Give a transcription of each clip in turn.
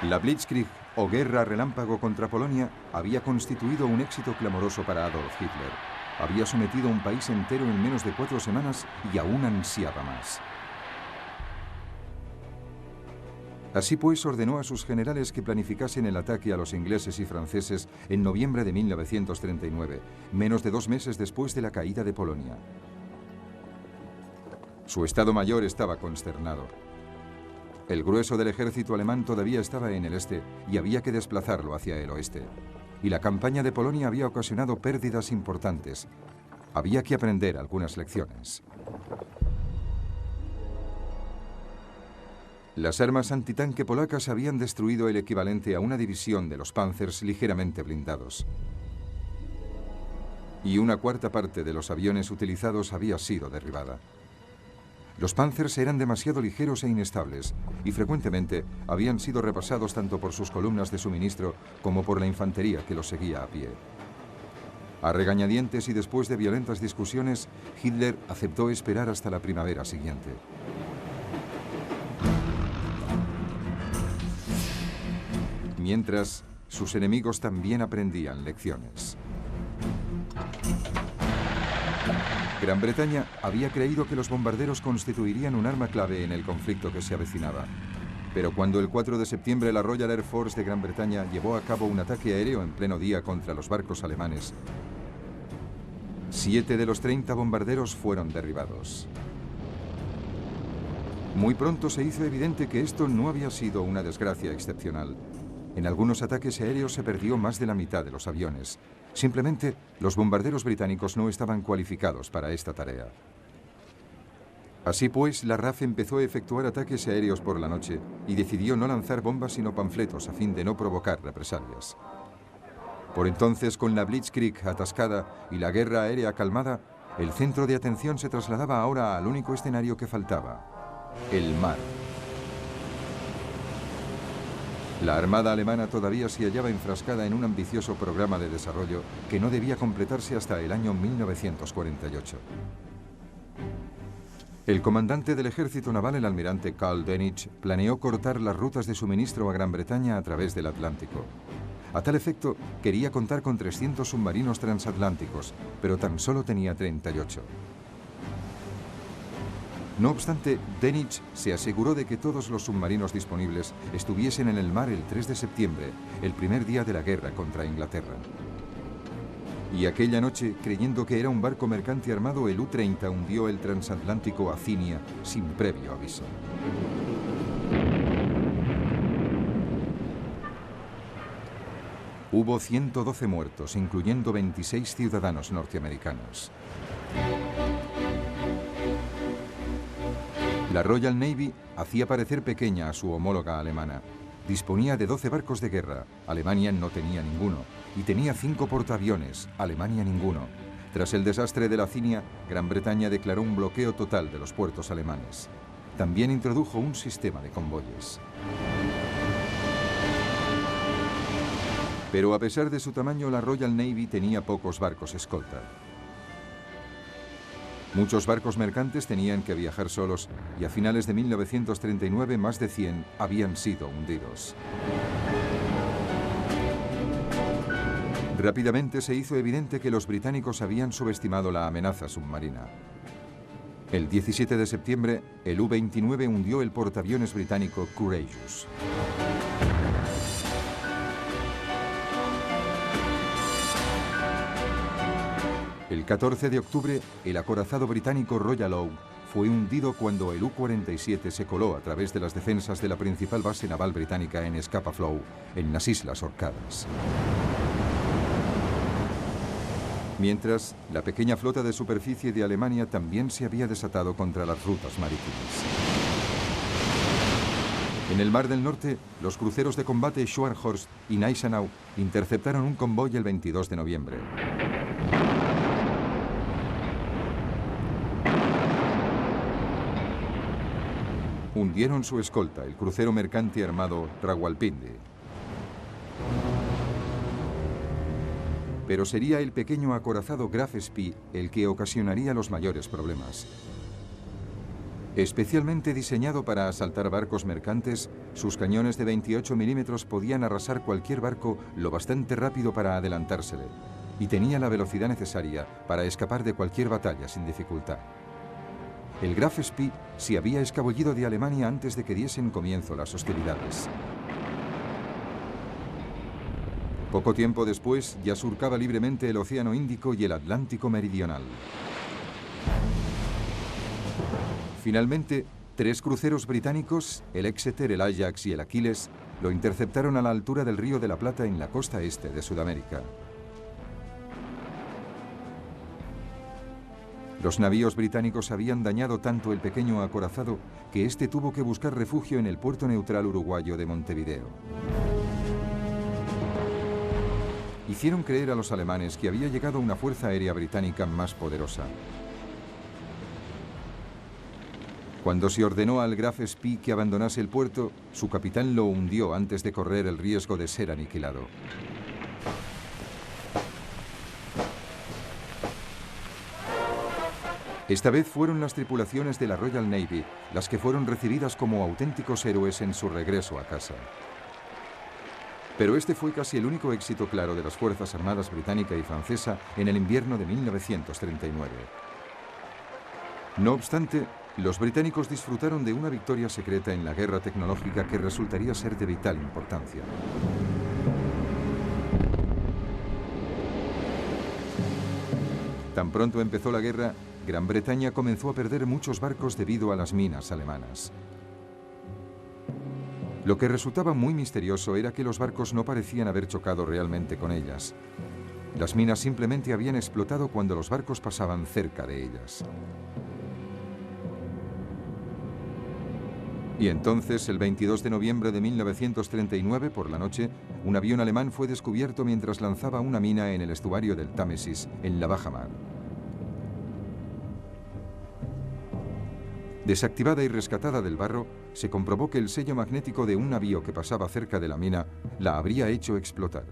La Blitzkrieg, o guerra relámpago contra Polonia, había constituido un éxito clamoroso para Adolf Hitler. Había sometido a un país entero en menos de 4 semanas y aún ansiaba más. Así pues, ordenó a sus generales que planificasen el ataque a los ingleses y franceses en noviembre de 1939, menos de 2 meses después de la caída de Polonia. Su Estado Mayor estaba consternado. El grueso del ejército alemán todavía estaba en el este y había que desplazarlo hacia el oeste. Y la campaña de Polonia había ocasionado pérdidas importantes. Había que aprender algunas lecciones. Las armas antitanque polacas habían destruido el equivalente a una división de los Panzers ligeramente blindados. Y una cuarta parte de los aviones utilizados había sido derribada. Los Panzers eran demasiado ligeros e inestables y frecuentemente habían sido repasados tanto por sus columnas de suministro como por la infantería que los seguía a pie. A regañadientes y después de violentas discusiones, Hitler aceptó esperar hasta la primavera siguiente. Mientras, sus enemigos también aprendían lecciones. Gran Bretaña había creído que los bombarderos constituirían un arma clave en el conflicto que se avecinaba. Pero cuando el 4 de septiembre la Royal Air Force de Gran Bretaña llevó a cabo un ataque aéreo en pleno día contra los barcos alemanes, 7 de los 30 bombarderos fueron derribados. Muy pronto se hizo evidente que esto no había sido una desgracia excepcional. En algunos ataques aéreos se perdió más de la mitad de los aviones. Simplemente, los bombarderos británicos no estaban cualificados para esta tarea. Así pues, la RAF empezó a efectuar ataques aéreos por la noche y decidió no lanzar bombas sino panfletos a fin de no provocar represalias. Por entonces, con la Blitzkrieg atascada y la guerra aérea calmada, el centro de atención se trasladaba ahora al único escenario que faltaba: el mar. La Armada alemana todavía se hallaba enfrascada en un ambicioso programa de desarrollo que no debía completarse hasta el año 1948. El comandante del ejército naval, el almirante Karl Dönitz, planeó cortar las rutas de suministro a Gran Bretaña a través del Atlántico. A tal efecto, quería contar con 300 submarinos transatlánticos, pero tan solo tenía 38. No obstante, Dönitz se aseguró de que todos los submarinos disponibles estuviesen en el mar el 3 de septiembre, el primer día de la guerra contra Inglaterra. Y aquella noche, creyendo que era un barco mercante armado, el U-30 hundió el transatlántico Acinia sin previo aviso. Hubo 112 muertos, incluyendo 26 ciudadanos norteamericanos. La Royal Navy hacía parecer pequeña a su homóloga alemana. Disponía de 12 barcos de guerra, Alemania no tenía ninguno, y tenía 5 portaaviones, Alemania ninguno. Tras el desastre de la Acinia, Gran Bretaña declaró un bloqueo total de los puertos alemanes. También introdujo un sistema de convoyes. Pero a pesar de su tamaño, la Royal Navy tenía pocos barcos escolta. Muchos barcos mercantes tenían que viajar solos y a finales de 1939 más de 100 habían sido hundidos. Rápidamente se hizo evidente que los británicos habían subestimado la amenaza submarina. El 17 de septiembre, el U-29 hundió el portaaviones británico Courageous. El 14 de octubre, el acorazado británico Royal Oak fue hundido cuando el U-47 se coló a través de las defensas de la principal base naval británica en Scapa Flow, en las Islas Orcadas. Mientras, la pequeña flota de superficie de Alemania también se había desatado contra las rutas marítimas. En el Mar del Norte, los cruceros de combate Scharnhorst y Gneisenau interceptaron un convoy el 22 de noviembre. Hundieron su escolta, el crucero mercante armado Rawalpindi. Pero sería el pequeño acorazado Graf Spee el que ocasionaría los mayores problemas. Especialmente diseñado para asaltar barcos mercantes, sus cañones de 28 milímetros podían arrasar cualquier barco lo bastante rápido para adelantársele, y tenía la velocidad necesaria para escapar de cualquier batalla sin dificultad. El Graf Spee se había escabullido de Alemania antes de que diesen comienzo las hostilidades. Poco tiempo después, ya surcaba libremente el Océano Índico y el Atlántico Meridional. Finalmente, 3 cruceros británicos, el Exeter, el Ajax y el Aquiles, lo interceptaron a la altura del Río de la Plata en la costa este de Sudamérica. Los navíos británicos habían dañado tanto el pequeño acorazado que este tuvo que buscar refugio en el puerto neutral uruguayo de Montevideo. Hicieron creer a los alemanes que había llegado una fuerza aérea británica más poderosa. Cuando se ordenó al Graf Spee que abandonase el puerto, su capitán lo hundió antes de correr el riesgo de ser aniquilado. Esta vez fueron las tripulaciones de la Royal Navy las que fueron recibidas como auténticos héroes en su regreso a casa. Pero este fue casi el único éxito claro de las Fuerzas Armadas británica y francesa en el invierno de 1939. No obstante, los británicos disfrutaron de una victoria secreta en la guerra tecnológica que resultaría ser de vital importancia. Tan pronto empezó la guerra, Gran Bretaña comenzó a perder muchos barcos debido a las minas alemanas. Lo que resultaba muy misterioso era que los barcos no parecían haber chocado realmente con ellas. Las minas simplemente habían explotado cuando los barcos pasaban cerca de ellas. Y entonces, el 22 de noviembre de 1939, por la noche, un avión alemán fue descubierto mientras lanzaba una mina en el estuario del Támesis, en la bajamar. Desactivada y rescatada del barro, se comprobó que el sello magnético de un navío que pasaba cerca de la mina la habría hecho explotar.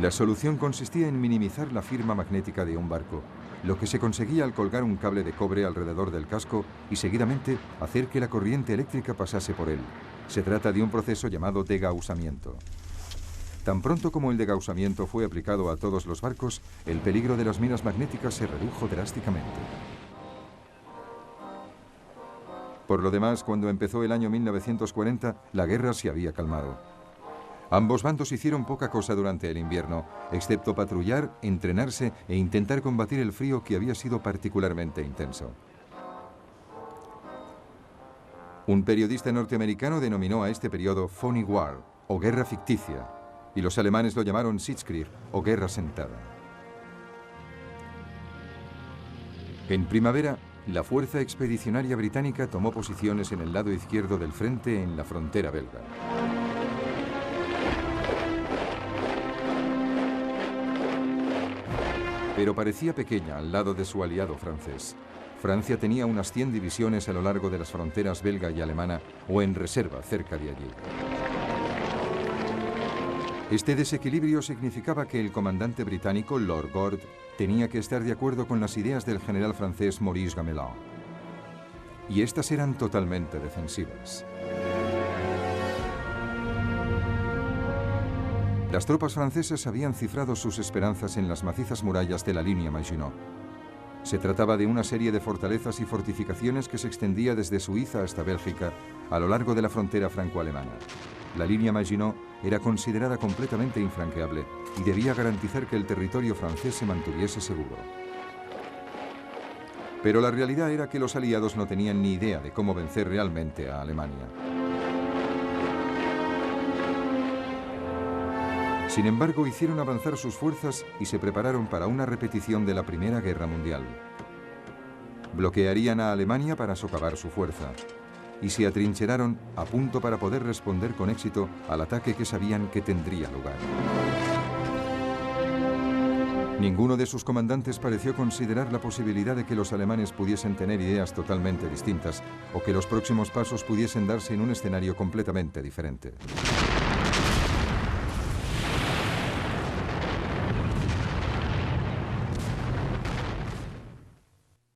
La solución consistía en minimizar la firma magnética de un barco, lo que se conseguía al colgar un cable de cobre alrededor del casco y seguidamente hacer que la corriente eléctrica pasase por él. Se trata de un proceso llamado degaussamiento. Tan pronto como el degaussamiento fue aplicado a todos los barcos, el peligro de las minas magnéticas se redujo drásticamente. Por lo demás, cuando empezó el año 1940, la guerra se había calmado. Ambos bandos hicieron poca cosa durante el invierno, excepto patrullar, entrenarse e intentar combatir el frío que había sido particularmente intenso. Un periodista norteamericano denominó a este periodo Phony War, o guerra ficticia, y los alemanes lo llamaron Sitzkrieg, o guerra sentada. En primavera, la fuerza expedicionaria británica tomó posiciones en el lado izquierdo del frente en la frontera belga. Pero parecía pequeña al lado de su aliado francés. Francia tenía unas 100 divisiones a lo largo de las fronteras belga y alemana o en reserva cerca de allí. Este desequilibrio significaba que el comandante británico, Lord Gord, tenía que estar de acuerdo con las ideas del general francés Maurice Gamelin. Y estas eran totalmente defensivas. Las tropas francesas habían cifrado sus esperanzas en las macizas murallas de la línea Maginot. Se trataba de una serie de fortalezas y fortificaciones que se extendía desde Suiza hasta Bélgica, a lo largo de la frontera franco-alemana. La línea Maginot era considerada completamente infranqueable y debía garantizar que el territorio francés se mantuviese seguro. Pero la realidad era que los aliados no tenían ni idea de cómo vencer realmente a Alemania. Sin embargo, hicieron avanzar sus fuerzas y se prepararon para una repetición de la Primera Guerra Mundial. Bloquearían a Alemania para socavar su fuerza y se atrincheraron a punto para poder responder con éxito al ataque que sabían que tendría lugar. Ninguno de sus comandantes pareció considerar la posibilidad de que los alemanes pudiesen tener ideas totalmente distintas o que los próximos pasos pudiesen darse en un escenario completamente diferente.